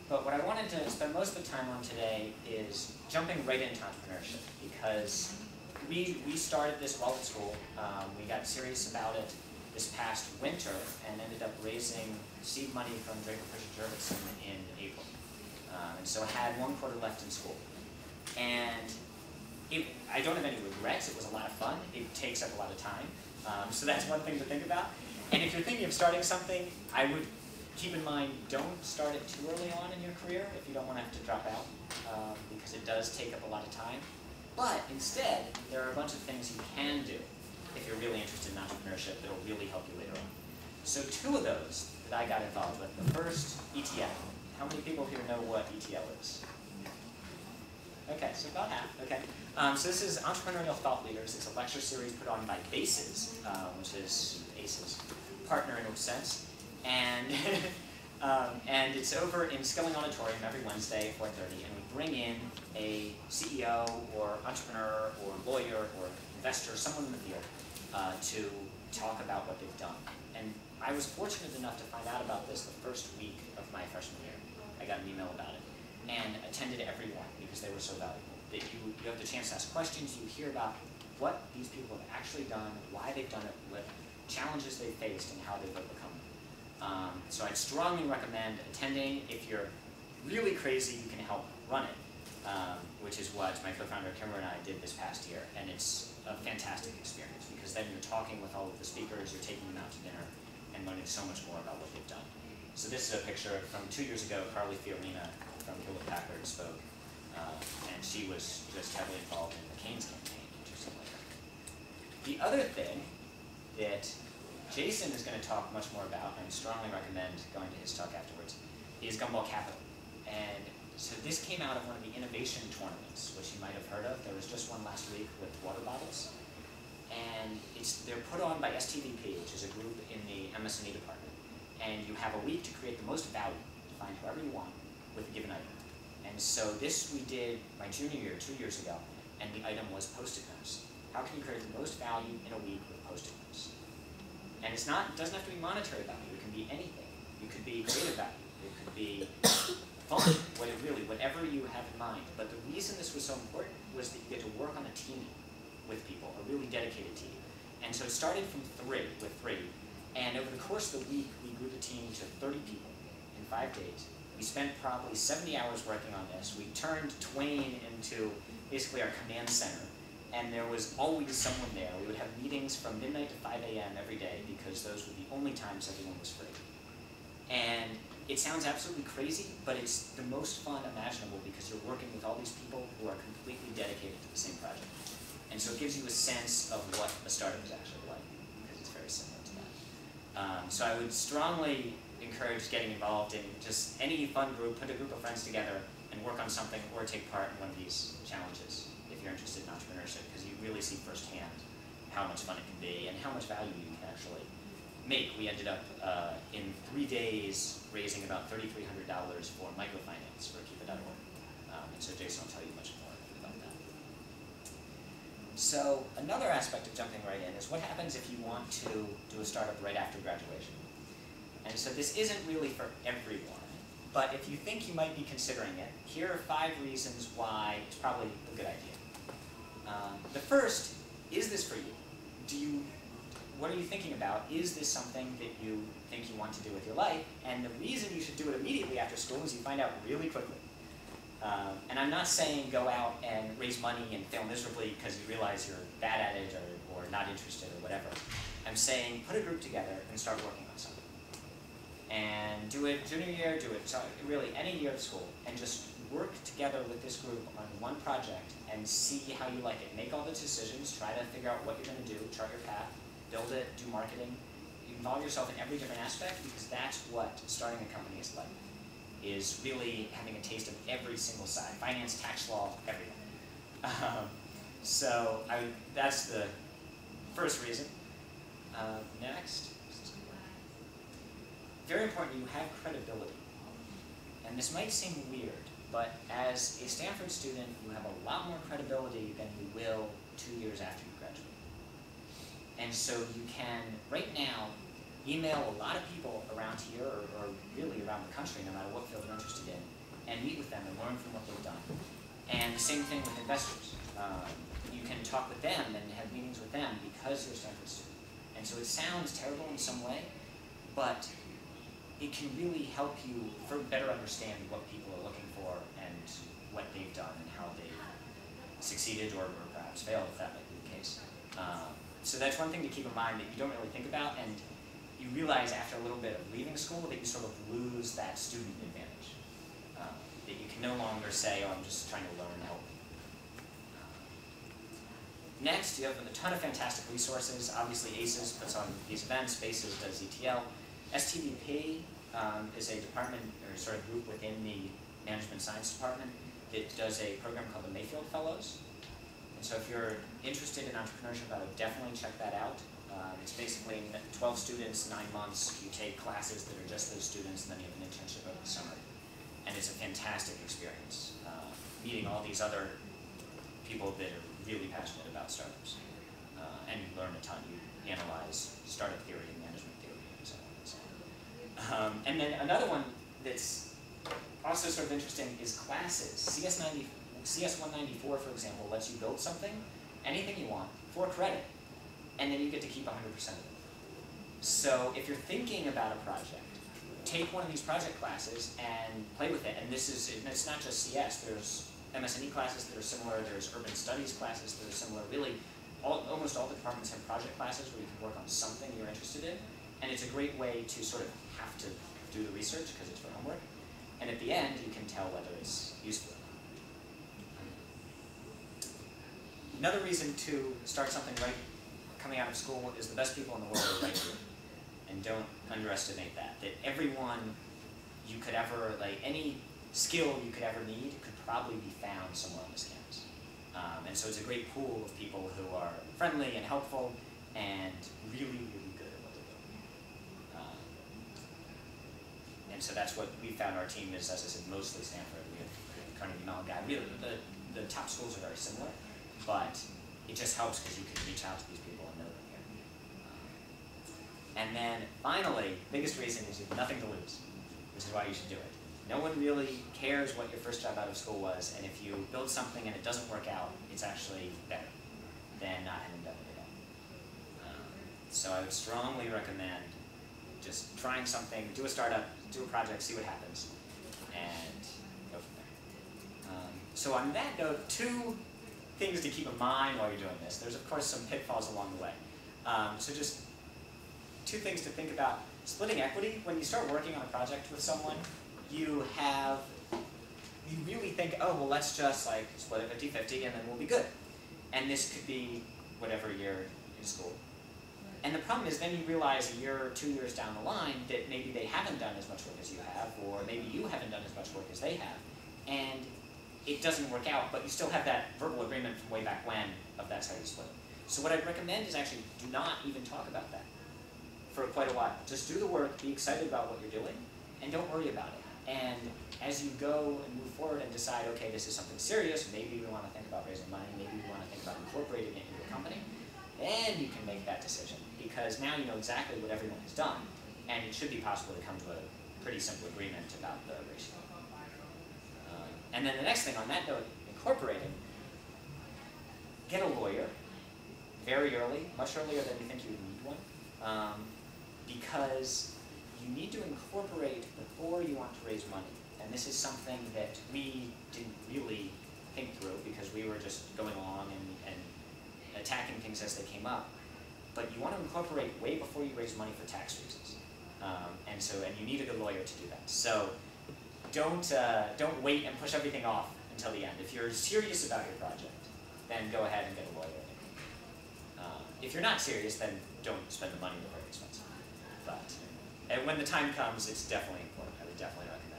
But what I wanted to spend most of the time on today is jumping right into entrepreneurship, because we started this while at school. We got serious about it this past winter and ended up raising seed money from Draper Fisher Jurvetson in April. And so I had 1 quarter left in school. And I don't have any regrets. It was a lot of fun. It takes up a lot of time. So that's one thing to think about. And if you're thinking of starting something, I would keep in mind, don't start it too early on in your career if you don't want to have to drop out, because it does take up a lot of time. But instead, there are a bunch of things you can do if you're really interested in entrepreneurship that will really help you later on. So 2 of those that I got involved with. The first, ETL. How many people here know what ETL is? Okay, so about half. Okay. So this is Entrepreneurial Thought Leaders. It's a lecture series put on by BACES, which is ACES, Partner in Sense. And, and it's over in Skilling Auditorium every Wednesday at 4:30, and we bring in a CEO or entrepreneur or lawyer or investor, someone in the field, to talk about what they've done. And I was fortunate enough to find out about this the first week of my freshman year. I got an email about it and attended every one because they were so valuable. That you have the chance to ask questions, you hear about what these people have actually done, why they've done it, what challenges they've faced, and how they've overcome them. So I'd strongly recommend attending. If you're really crazy, you can help run it, which is what my co-founder Kimber and I did this past year, and it's a fantastic experience because then you're talking with all of the speakers, you're taking them out to dinner, and learning so much more about what they've done. So this is a picture from 2 years ago. Carly Fiorina from Hewlett Packard spoke, and she was just heavily involved in the Keynes campaign, interestingly. The other thing that Jason is going to talk much more about, and I strongly recommend going to his talk afterwards, is Gumball Capital. And so this came out of one of the innovation tournaments, which you might have heard of. There was just one last week with water bottles. And they're put on by STVP, which is a group in the MS&E department. And you have a week to create the most value, to find whoever you want with a given item. And so this we did my junior year, 2 years ago, and the item was Post-it notes. How can you create the most value in a week with Post-it notes? And it doesn't have to be monetary value. It can be anything. It could be creative value. It could be fun, whatever you have in mind. But the reason this was so important was that you get to work on a team with people, a really dedicated team. And so it started from with three. And over the course of the week, we grew the team to 30 people in 5 days. We spent probably 70 hours working on this. We turned Twain into basically our command center. And there was always someone there. We would have meetings from midnight to 5 a.m. every day because those were the only times everyone was free. And it sounds absolutely crazy, but it's the most fun imaginable because you're working with all these people who are completely dedicated to the same project. And so it gives you a sense of what a startup is actually like, because it's very similar to that. So I would strongly encourage getting involved in just any fun group, put a group of friends together and work on something or take part in one of these challenges if you're interested in entrepreneurship, because you really see firsthand how much fun it can be and how much value you can actually make. We ended up in 3 days raising about $3,300 for microfinance for Keep.org. And so Jason will tell you much more about that. So another aspect of jumping right in is what happens if you want to do a startup right after graduation. And so this isn't really for everyone, but if you think you might be considering it, here are 5 reasons why it's probably a good idea. The first, is this for you? What are you thinking about? Is this something that you think you want to do with your life? And the reason you should do it immediately after school is you find out really quickly. And I'm not saying go out and raise money and fail miserably because you realize you're bad at it or not interested or whatever. I'm saying put a group together and start working on something. And do it junior year, do it really any year of school, and just work together with this group on one project and see how you like it. Make all the decisions, try to figure out what you're going to do, chart your path, build it, do marketing. Involve yourself in every different aspect because that's what starting a company is like, is really having a taste of every single side, finance, tax law, everything. So that's the first reason. Next. Very important, you have credibility. And this might seem weird, but as a Stanford student, you have a lot more credibility than you will 2 years after you graduate. And so you can, right now, email a lot of people around here, or really around the country, no matter what field you're interested in, and meet with them and learn from what they've done. And the same thing with investors. You can talk with them and have meetings with them because you're a Stanford student. And so it sounds terrible in some way, but it can really help you better understand what people are looking for and what they've done and how they've succeeded or perhaps failed, if that might be the case. So that's one thing to keep in mind that you don't really think about, and you realize after a little bit of leaving school that you sort of lose that student advantage. That you can no longer say, oh, I'm just trying to learn and help. Next, you have a ton of fantastic resources. Obviously, ACES puts on these events, BASES does ETL. STVP is a department or sort of group within the management science department that does a program called the Mayfield Fellows. And so if you're interested in entrepreneurship, I would definitely check that out. It's basically 12 students, 9 months. You take classes that are just those students, and then you have an internship over the summer. And it's a fantastic experience, meeting all these other people that are really passionate about startups. And you learn a ton. You analyze startup theory and management theory and so on and so on. And then another one that's also sort of interesting is classes. CS194, for example, lets you build something, anything you want, for credit. And then you get to keep 100% of it. So if you're thinking about a project, take one of these project classes and play with it. And it's not just CS. There's MS&E classes that are similar. There's urban studies classes that are similar. Really, almost all the departments have project classes where you can work on something you're interested in. And it's a great way to sort of have to do the research because it's for homework. And at the end, you can tell whether it's useful. Another reason to start something right coming out of school is the best people in the world are right here. And don't underestimate that. That everyone you could ever, any skill you could ever need could probably be found somewhere on this campus. And so it's a great pool of people who are friendly and helpful and really, really good at what they're doing. And so that's what we found our team is, as I said, mostly Stanford. We have Carnegie Mellon guy. Really, the top schools are very similar, but it just helps because you can reach out to these people and know them here. And then finally, biggest reason is you have nothing to lose, which is why you should do it. No one really cares what your first job out of school was, and if you build something and it doesn't work out, it's actually better than not having done it at all. So I would strongly recommend just trying something, do a startup, do a project, see what happens, and go from there. So on that note, 2 things to keep in mind while you're doing this. There's of course some pitfalls along the way. So just 2 things to think about. Splitting equity. When you start working on a project with someone, you really think, oh, well, let's just split it 50-50 and then we'll be good. And this could be whatever year in school. And the problem is then you realize a year or 2 years down the line that maybe they haven't done as much work as you have, or maybe you haven't done as much work as they have. And it doesn't work out, but you still have that verbal agreement from way back when of that's how you split it. So what I'd recommend is actually do not even talk about that for quite a while. Just do the work, be excited about what you're doing, and don't worry about it. And as you go and move forward and decide, okay, this is something serious, maybe we want to think about raising money, maybe we want to think about incorporating it into a company, then you can make that decision. Because now you know exactly what everyone has done, and it should be possible to come to a pretty simple agreement about the ratio. And then the next thing on that note, incorporating, get a lawyer very early, much earlier than you think you would need one, because you need to incorporate before you want to raise money. And this is something that we didn't really think through because we were just going along and attacking things as they came up. But you want to incorporate way before you raise money for tax reasons. And you need a good lawyer to do that. So don't wait and push everything off until the end. If you're serious about your project, then go ahead and get a lawyer. If you're not serious, then don't spend the money, they're very expensive. But when the time comes, it's definitely important. I would definitely recommend